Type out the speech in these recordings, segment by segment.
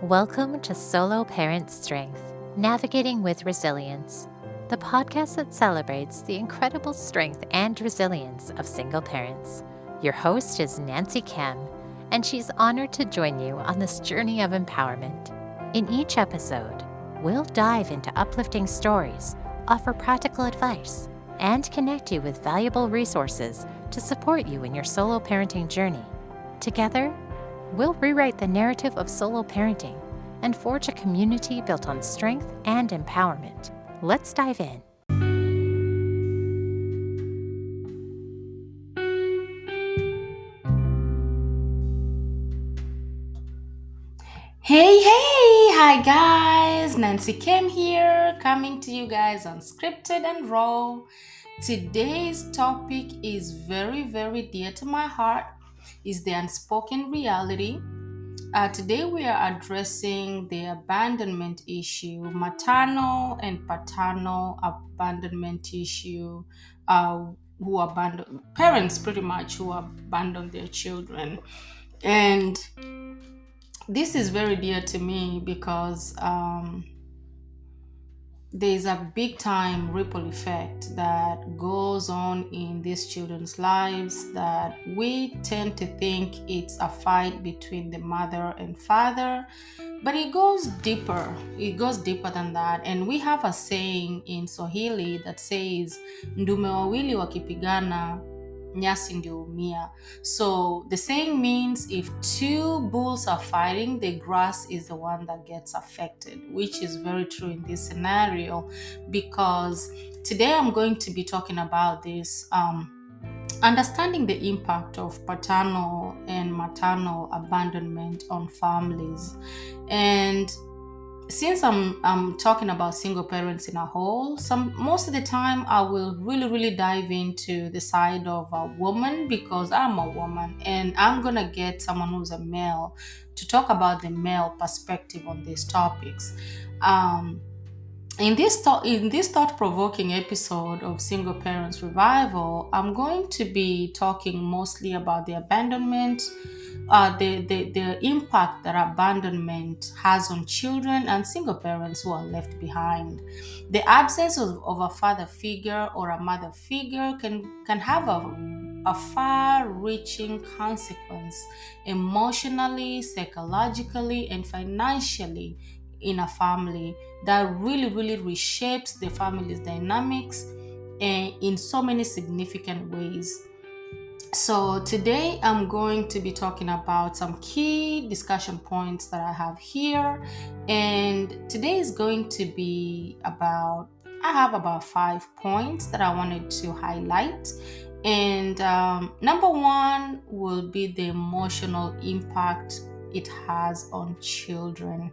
Welcome to Solo Parent Strength, Navigating with Resilience, the podcast that celebrates the incredible strength and resilience of single parents. Your host is Nancy Kim, and she's honored to join you on this journey of empowerment. In each episode, we'll dive into uplifting stories, offer practical advice, and connect you with valuable resources to support you in your solo parenting journey. Together, we'll rewrite the narrative of solo parenting and forge a community built on strength and empowerment. Let's dive in. Hey, hi guys, Nancy Kim here, coming to you guys unscripted and raw. Today's topic is very, very dear to my heart, is the unspoken reality. Today we are addressing the abandonment issue, maternal and paternal abandonment issue, who abandon parents pretty much who abandon their children. And this is very dear to me because there's a big time ripple effect that goes on in these children's lives that we tend to think it's a fight between the mother and father, but it goes deeper. It goes deeper than that. And we have a saying in Swahili that says, ndume wawili wakipigana nyasi ndio humia. So the saying means if two bulls are fighting, the grass is the one that gets affected, which is very true in this scenario, because today I'm going to be talking about this, understanding the impact of paternal and maternal abandonment on families. And since I'm talking about single parents in a whole, most of the time I will really dive into the side of a woman because I'm a woman, and I'm gonna get someone who's a male to talk about the male perspective on these topics. In this thought-provoking episode of Single Parents Revival, I'm going to be talking mostly about the abandonment, the impact that abandonment has on children and single parents who are left behind. The absence of a father figure or a mother figure can have a far-reaching consequence emotionally, psychologically, and financially in a family that really reshapes the family's dynamics in so many significant ways. So today I'm going to be talking about some key discussion points that I have here, and today is going to be I have about 5 points that I wanted to highlight. And number one will be the emotional impact it has on children.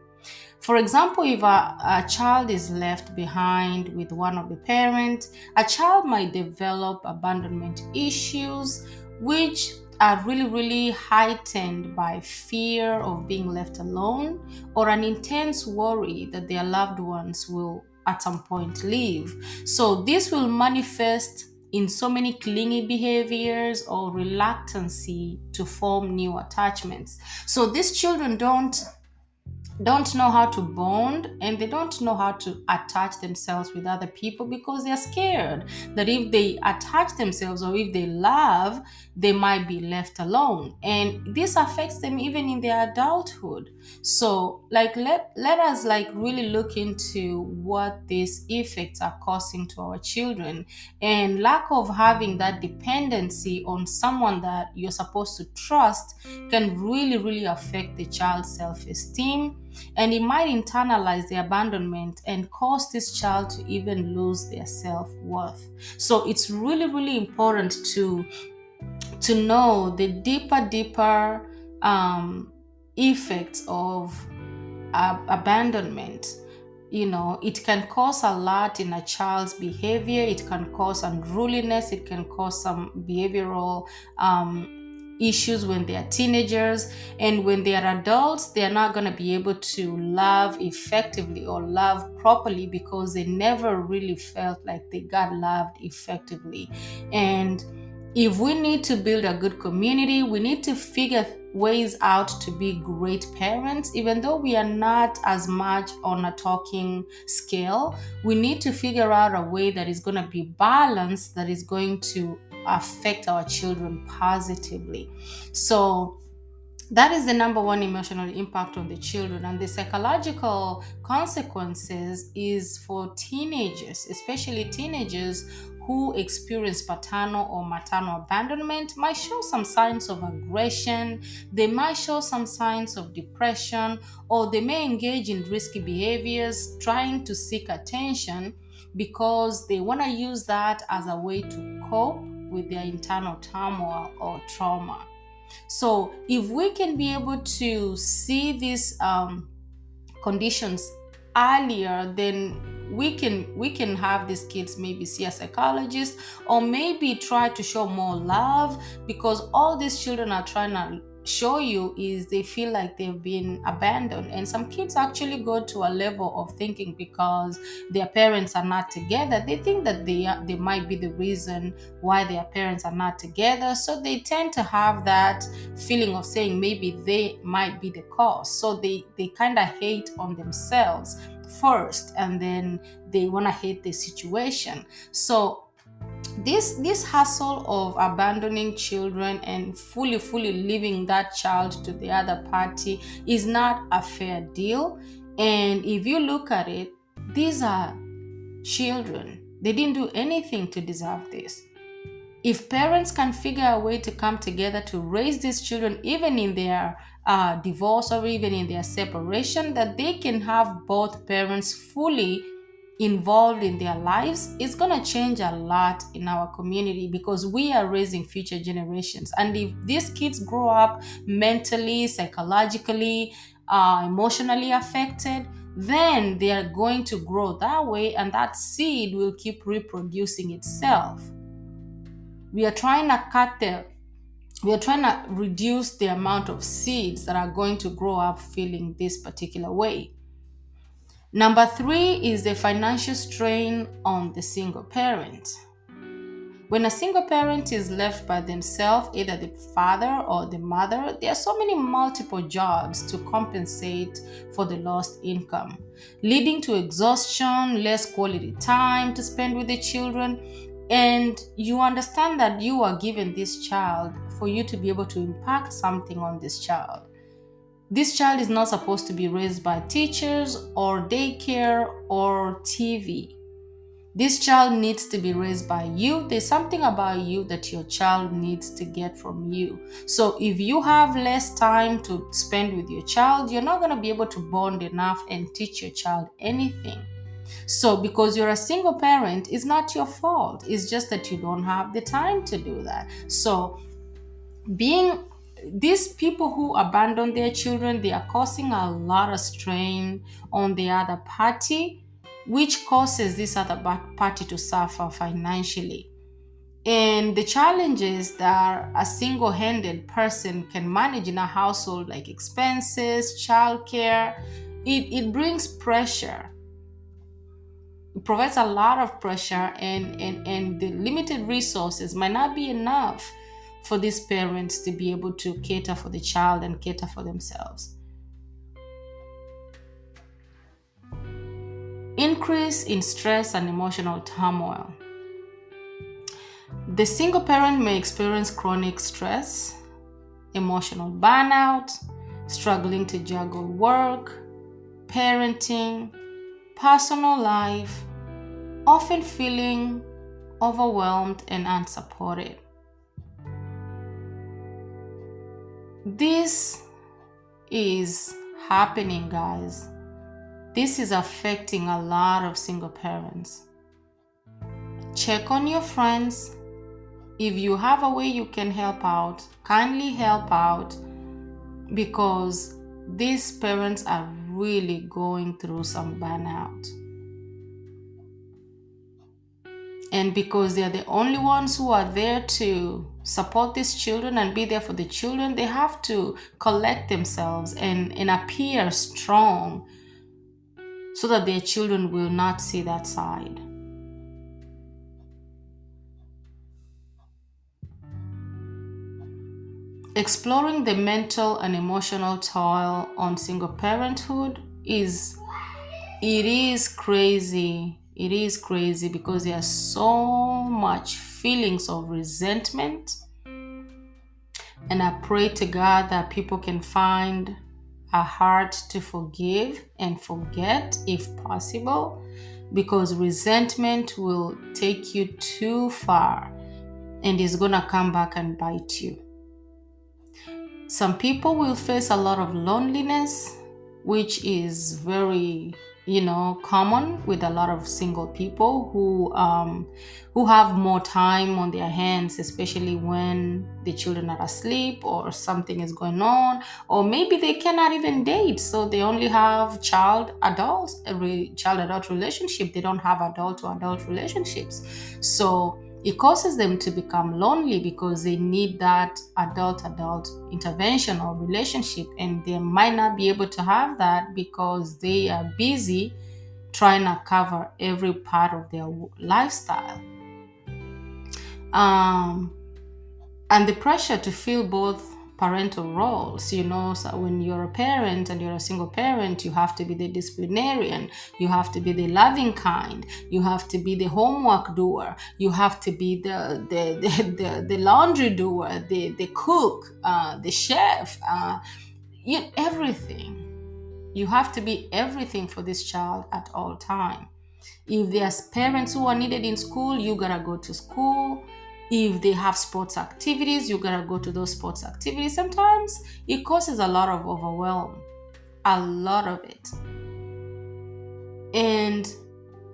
For example, if a child is left behind with one of the parents, a child might develop abandonment issues, which are really heightened by fear of being left alone or an intense worry that their loved ones will at some point leave. So this will manifest in so many clingy behaviors or reluctancy to form new attachments. So these children don't know how to bond, and they don't know how to attach themselves with other people because they're scared that if they attach themselves or if they love, they might be left alone, and this affects them even in their adulthood. So let us really look into what these effects are causing to our children, and lack of having that dependency on someone that you're supposed to trust can really affect the child's self-esteem, and it might internalize the abandonment and cause this child to even lose their self-worth. So it's really important to know the deeper effects of abandonment. It can cause a lot in a child's behavior. It can cause unruliness. It can cause some behavioral issues when they are teenagers, and when they are adults, they are not going to be able to love effectively or love properly because they never really felt like they got loved effectively. And If we need to build a good community, we need to figure ways out to be great parents. Even though we are not as much on a talking scale, we need to figure out a way that is going to be balanced, that is going to affect our children positively. So that is the number one emotional impact on the children. And the psychological consequences is for teenagers, especially teenagers who experience paternal or maternal abandonment, might show some signs of aggression, they might show some signs of depression, or they may engage in risky behaviors trying to seek attention because they want to use that as a way to cope with their internal turmoil or trauma. So if we can be able to see these conditions earlier, then we can have these kids maybe see a psychologist, or maybe try to show more love, because all these children are trying to show you is they feel like they've been abandoned. And some kids actually go to a level of thinking, because their parents are not together, they think that they might be the reason why their parents are not together, so they tend to have that feeling of saying maybe they might be the cause. So they kind of hate on themselves first, and then they want to hate the situation. So this hassle of abandoning children and fully leaving that child to the other party is not a fair deal. And if you look at it, these are children, they didn't do anything to deserve this. If parents can figure a way to come together to raise these children, even in their divorce or even in their separation, that they can have both parents fully involved in their lives, it's going to change a lot in our community, because we are raising future generations. And if these kids grow up mentally, psychologically, emotionally affected, then they are going to grow that way, and that seed will keep reproducing itself. We are trying to reduce the amount of seeds that are going to grow up feeling this particular way. Number 3 is the financial strain on the single parent. When a single parent is left by themselves, either the father or the mother, there are so many multiple jobs to compensate for the lost income, leading to exhaustion, less quality time to spend with the children. And you understand that you are given this child for you to be able to impact something on this child. This child is not supposed to be raised by teachers or daycare or TV. This child needs to be raised by you. There's something about you that your child needs to get from you. So if you have less time to spend with your child, you're not going to be able to bond enough and teach your child anything. So because you're a single parent, it's not your fault. It's just that you don't have the time to do that. So being these people who abandon their children, they are causing a lot of strain on the other party, which causes this other party to suffer financially. And the challenges that a single-handed person can manage in a household, like expenses, childcare, it brings pressure. It provides a lot of pressure, and the limited resources might not be enough for these parents to be able to cater for the child and cater for themselves. Increase in stress and emotional turmoil. The single parent may experience chronic stress, emotional burnout, struggling to juggle work, parenting, personal life, often feeling overwhelmed and unsupported. This is happening, guys. This is affecting a lot of single parents. Check on your friends. If you have a way you can help out, kindly help out, because these parents are really going through some burnout. And because they're the only ones who are there to support these children and be there for the children, they have to collect themselves and appear strong so that their children will not see that side. exploring the mental and emotional toil on single parenthood is crazy. It is crazy because there's so much feelings of resentment, and I pray to God that people can find a heart to forgive and forget if possible, because resentment will take you too far and is going to come back and bite you. Some people will face a lot of loneliness, which is very, common with a lot of single people who have more time on their hands, especially when the children are asleep or something is going on, or maybe they cannot even date, so they only have child-adult relationship. They don't have adult-to-adult relationships, so it causes them to become lonely because they need that adult intervention or relationship, and they might not be able to have that because they are busy trying to cover every part of their lifestyle. And the pressure to fill both parental roles, so when you're a parent and you're a single parent, you have to be the disciplinarian, you have to be the loving kind, you have to be the homework doer, you have to be the laundry doer, the cook, the chef, everything. You have to be everything for this child at all time. If there's parents who are needed in school, you gotta go to school. If they have sports activities, you gotta go to those sports activities. Sometimes it causes a lot of overwhelm, a lot of it. And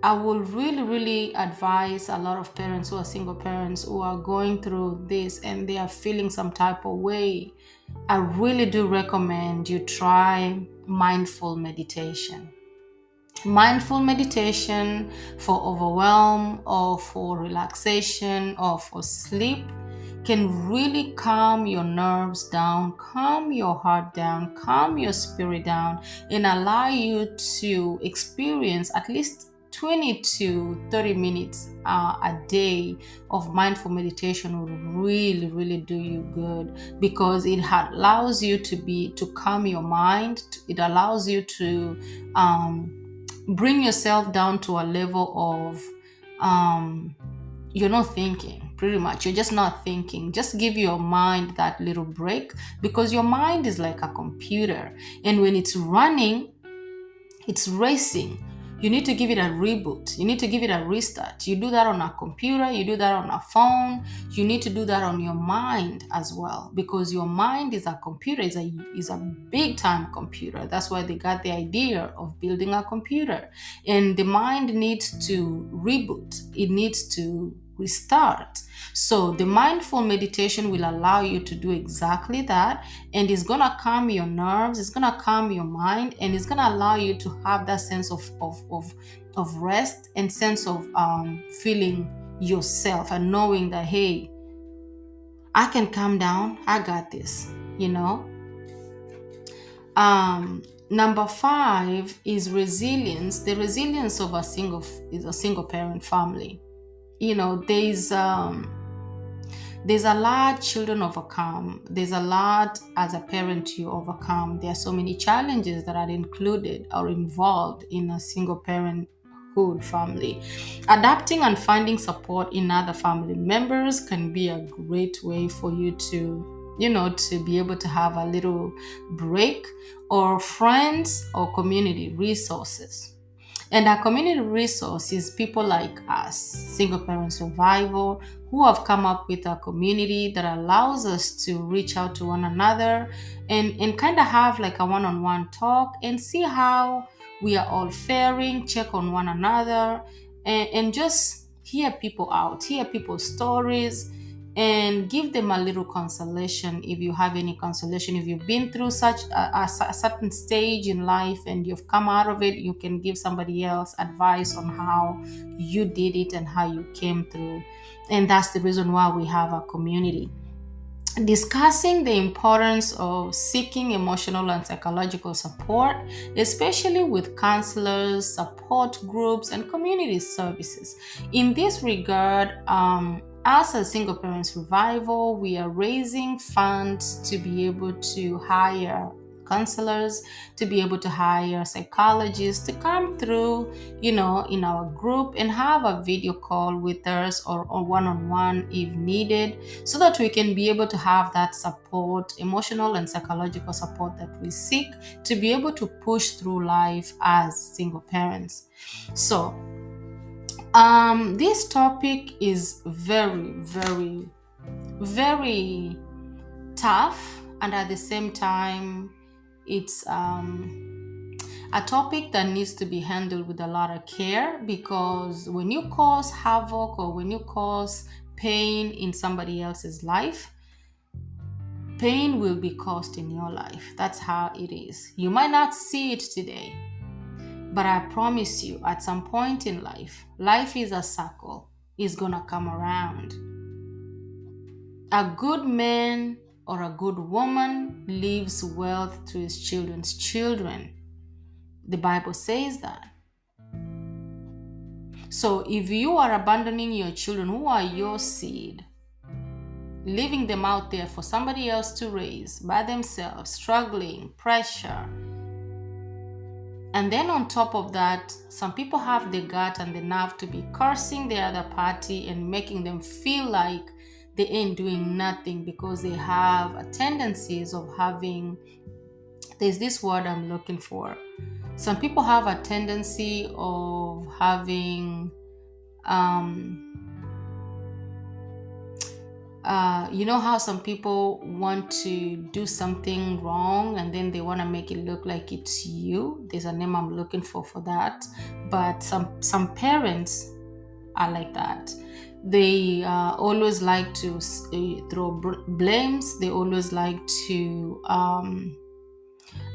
I will really, really advise a lot of parents who are single parents who are going through this and they are feeling some type of way. I really do recommend you try mindful meditation. Mindful meditation for overwhelm or for relaxation or for sleep can really calm your nerves down, calm your heart down, calm your spirit down, and allow you to experience at least 20 to 30 minutes a day of mindful meditation will really, really do you good, because it allows you to calm your mind. It allows you to bring yourself down to a level of you're not thinking. Pretty much you're just not thinking. Just give your mind that little break, because your mind is like a computer, and when it's running, it's racing. You need to give it a reboot. You need to give it a restart. You do that on a computer, you do that on a phone. You need to do that on your mind as well, because your mind is a computer, is a big time computer. That's why they got the idea of building a computer. And the mind needs to reboot. It needs to restart. So the mindful meditation will allow you to do exactly that, and it's gonna calm your nerves, it's gonna calm your mind, and it's gonna allow you to have that sense of rest and sense of feeling yourself and knowing that, hey, I can calm down, I got this, Number 5 is resilience. The resilience of a single parent family. There's a lot children overcome. There's a lot as a parent you overcome. There are so many challenges that are included or involved in a single parenthood family. Adapting and finding support in other family members can be a great way for you to be able to have a little break, or friends or community resources. And our community resource is people like us, single parent survivor, who have come up with a community that allows us to reach out to one another and kind of have like a one-on-one talk and see how we are all faring, check on one another, and just hear people out, hear people's stories, and give them a little consolation if you have any consolation. If you've been through such a certain stage in life and you've come out of it, you can give somebody else advice on how you did it and how you came through. And that's the reason why we have a community. Discussing the importance of seeking emotional and psychological support, especially with counselors, support groups, and community services. In this regard, As a single parents revival, we are raising funds to be able to hire counselors, to be able to hire psychologists to come through, in our group and have a video call with us or one-on-one if needed, so that we can be able to have that support, emotional and psychological support that we seek to be able to push through life as single parents. So, this topic is very, very, very tough, and at the same time, it's a topic that needs to be handled with a lot of care, because when you cause havoc or when you cause pain in somebody else's life, pain will be caused in your life. That's how it is. You might not see it today, but I promise you, at some point in life is a circle. It's gonna come around. A good man or a good woman leaves wealth to his children's children. The Bible says that. So if you are abandoning your children who are your seed, leaving them out there for somebody else to raise by themselves, struggling, pressure, and then on top of that, some people have the gut and the nerve to be cursing the other party and making them feel like they ain't doing nothing because they have a tendencies of having, there's this word I'm looking for. Some people have a tendency of having, you know how some people want to do something wrong and then they want to make it look like it's you. There's a name I'm looking for that. But some parents are like that. They always like to throw blames. They always like to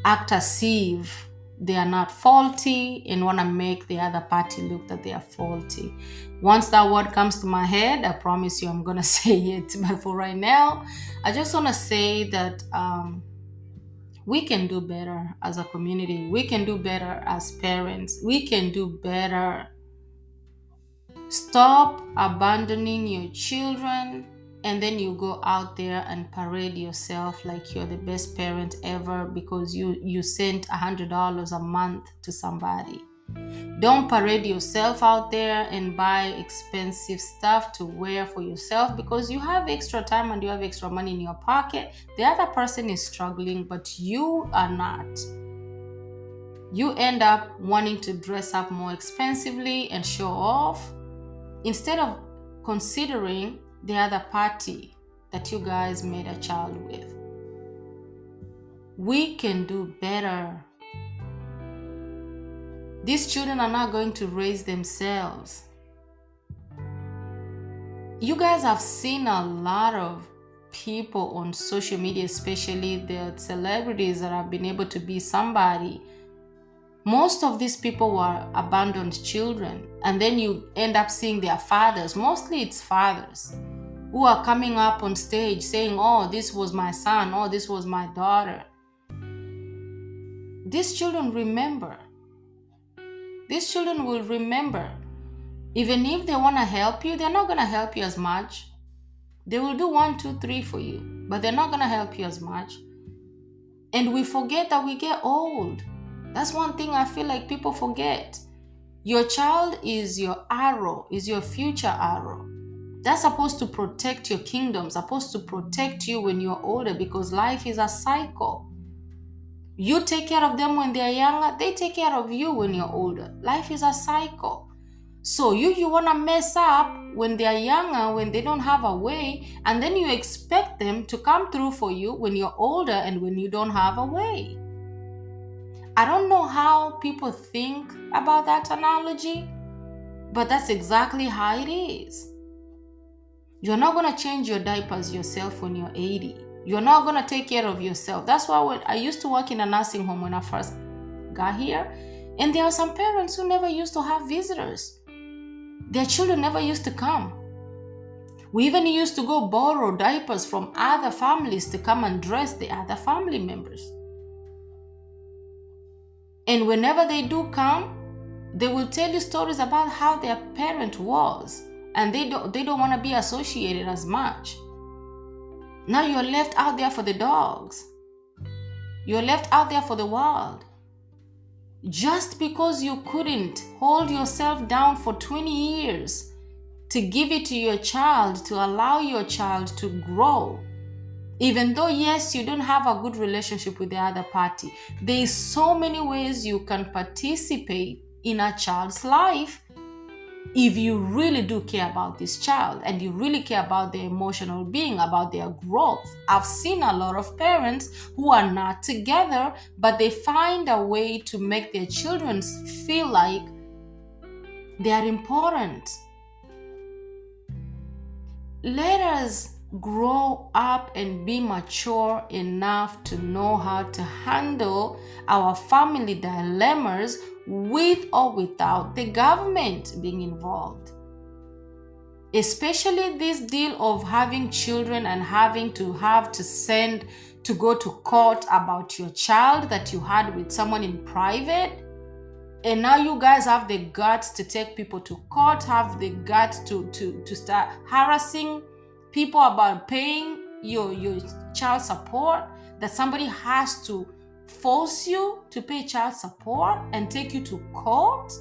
act as if they are not faulty and want to make the other party look that they are faulty. Once that word comes to my head, I promise you I'm going to say it. But for right now, I just want to say that we can do better as a community. We can do better as parents. We can do better. Stop abandoning your children and then you go out there and parade yourself like you're the best parent ever because you sent $100 a month to somebody. Don't parade yourself out there and buy expensive stuff to wear for yourself because you have extra time and you have extra money in your pocket. The other person is struggling, but you are not. You end up wanting to dress up more expensively and show off instead of considering the other party that you guys made a child with. We can do better. These children are not going to raise themselves. You guys have seen a lot of people on social media, especially the celebrities that have been able to be somebody. Most of these people were abandoned children, and then you end up seeing their fathers. Mostly it's fathers who are coming up on stage saying, oh, this was my son, oh, this was my daughter. These children remember. These children will remember. Even if they want to help you, they're not going to help you as much. They will do 1, 2, 3 for you, but they're not going to help you as much. And we forget that we get old. That's one thing I feel like people forget. Your child is your arrow, is your future arrow. That's supposed to protect your kingdom, supposed to protect you when you're older, because life is a cycle. You take care of them when they're younger, they take care of you when you're older. Life is a cycle. So you want to mess up when they're younger, when they don't have a way, and then you expect them to come through for you when you're older and when you don't have a way. I don't know how people think about that analogy, but that's exactly how it is. You're not going to change your diapers yourself when you're 80. You're not going to take care of yourself. That's why when I used to work in a nursing home when I first got here, and there are some parents who never used to have visitors. Their children never used to come. We even used to go borrow diapers from other families to come and dress the other family members. And whenever they do come, they will tell you stories about how their parent was, and they don't want to be associated as much. Now you're left out there for the dogs. You're left out there for the world. Just because you couldn't hold yourself down for 20 years to give it to your child, to allow your child to grow. Even though, yes, you don't have a good relationship with the other party, there is so many ways you can participate in a child's life if you really do care about this child and you really care about their emotional being, about their growth. I've seen a lot of parents who are not together, but they find a way to make their children feel like they are important. Let us grow up and be mature enough to know how to handle our family dilemmas with or without the government being involved. Especially this deal of having children and having to send to go to court about your child that you had with someone in private. And now you guys have the guts to take people to court, have the guts to start harassing people about paying your child support, that somebody has to force you to pay child support and take you to court.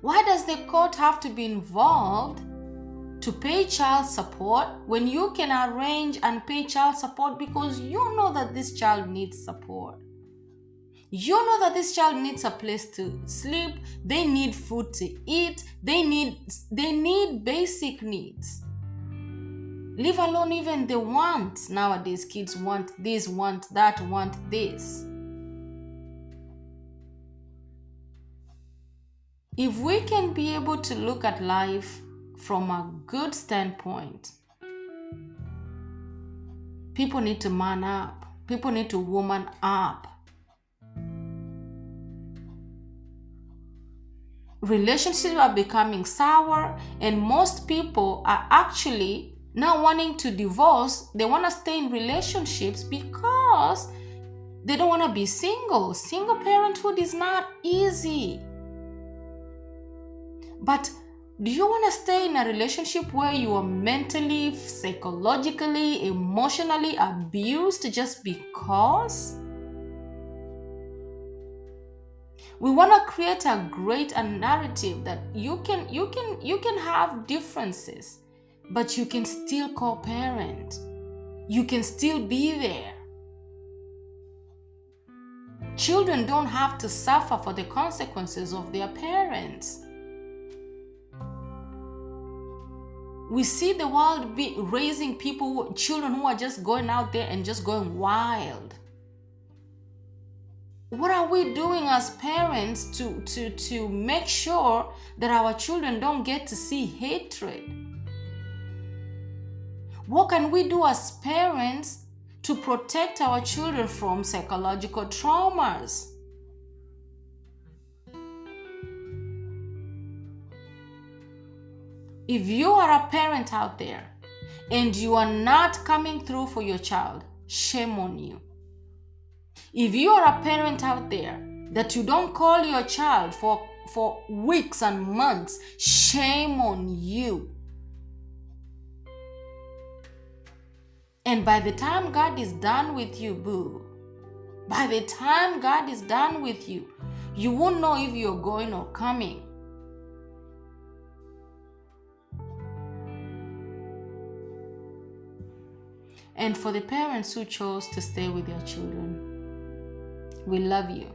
Why does the court have to be involved to pay child support when you can arrange and pay child support because you know that this child needs support? You know that this child needs a place to sleep, they need food to eat, they need basic needs. Leave alone even the wants. Nowadays, kids want this, want that, want this. If we can be able to look at life from a good standpoint, people need to man up. People need to woman up. Relationships are becoming sour, and most people are actually now wanting to divorce. They want to stay in relationships because they don't want to be single. Single parenthood is not easy. But do you want to stay in a relationship where you are mentally, psychologically, emotionally abused just because? We want to create a great narrative that you can have differences, but you can still co-parent. You can still be there. Children don't have to suffer for the consequences of their parents. We see the world raising children who are just going out there and just going wild. What are we doing as parents to make sure that our children don't get to see hatred? What can we do as parents to protect our children from psychological traumas? If you are a parent out there and you are not coming through for your child, shame on you. If you are a parent out there that you don't call your child for weeks and months, shame on you. And by the time God is done with you, boo, by the time God is done with you, you won't know if you're going or coming. And for the parents who chose to stay with their children, we love you.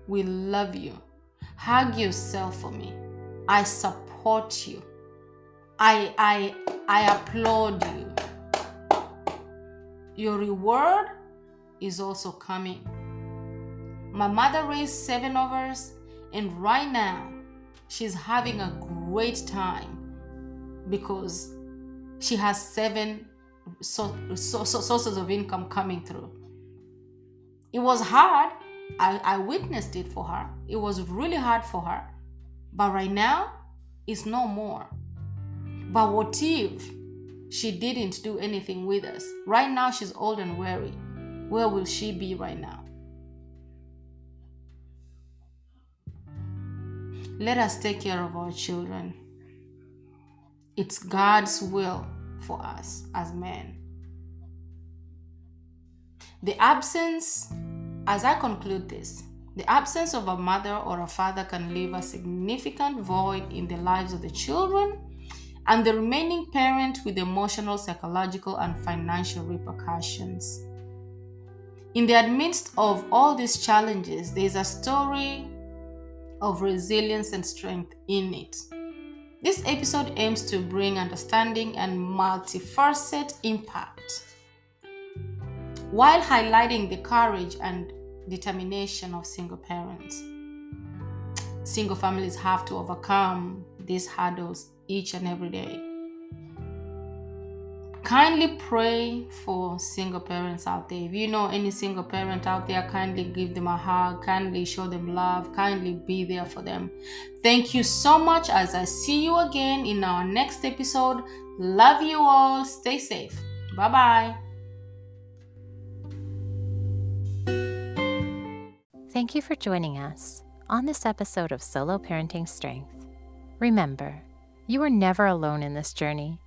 We love you. Hug yourself for me. I support you. I applaud you. Your reward is also coming. My mother raised 7 of us, and right now she's having a great time because she has 7 sources of income coming through. It was hard. I witnessed it for her. It was really hard for her. But right now, it's no more. But what if she didn't do anything with us? Right now, she's old and weary. Where will she be right now? Let us take care of our children. It's God's will for us as men. As I conclude this, the absence of a mother or a father can leave a significant void in the lives of the children and the remaining parent with emotional, psychological, and financial repercussions. In the midst of all these challenges, there is a story of resilience and strength in it. This episode aims to bring understanding and multifaceted impact while highlighting the courage and determination of single parents. Single families have to overcome these hurdles each and every day. Kindly pray for single parents out there. If you know any single parent out there, kindly give them a hug, kindly show them love, kindly be there for them. Thank you so much. As I see you again in our next episode, love you all. Stay safe. Bye-bye. Thank you for joining us on this episode of Solo Parenting Strength. Remember, you are never alone in this journey.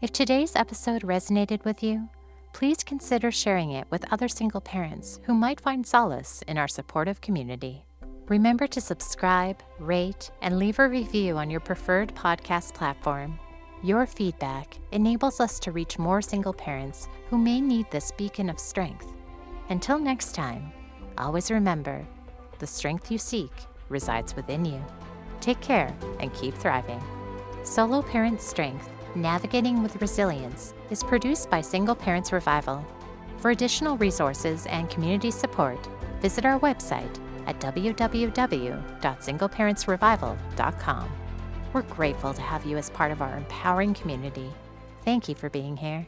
If today's episode resonated with you, please consider sharing it with other single parents who might find solace in our supportive community. Remember to subscribe, rate, and leave a review on your preferred podcast platform. Your feedback enables us to reach more single parents who may need this beacon of strength. Until next time, always remember, the strength you seek resides within you. Take care and keep thriving. Solo Parent Strength, Navigating with Resilience is produced by Single Parents Revival. For additional resources and community support, visit our website at www.singleparentsrevival.com. We're grateful to have you as part of our empowering community. Thank you for being here.